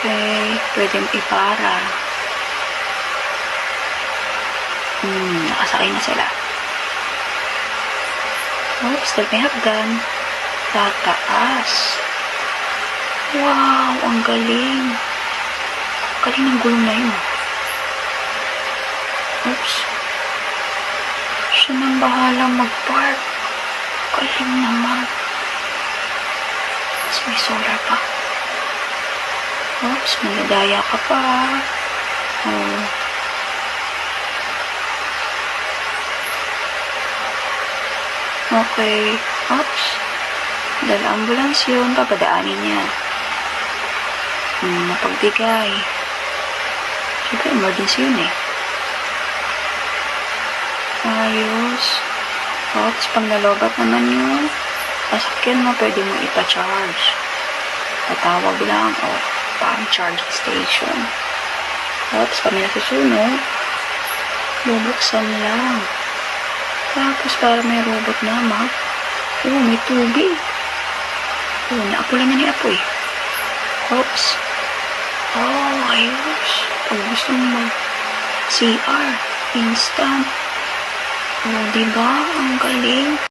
Okay, pwedeng ipara. Nakasakay na sila. Oops, dahil may hagdan. Tataas. Wow, ang galing. Galing ng gulong na yun. Oops. Siya nang bahalang mag-park. Galing naman. Tapos may solar pa. Oops, maladaya ka pa. Oh. Okay. Oops. Dahil ambulance yun, papadaanin niya. Napagbigay. Siyempre, emergency yun eh. Ayos. Oops, pag nalobat naman yun, sasakyan mo, pwede mo ipa-charge. Tatawag lang, parang charging station. Oops, pag may nasusunod, bubuksan lang. Tapos, para may robot na, may tubig. Naapulan na ni Apoy. Oops. Ayos. Pag gusto mo mag-CR, instant. Diba? Ang galing.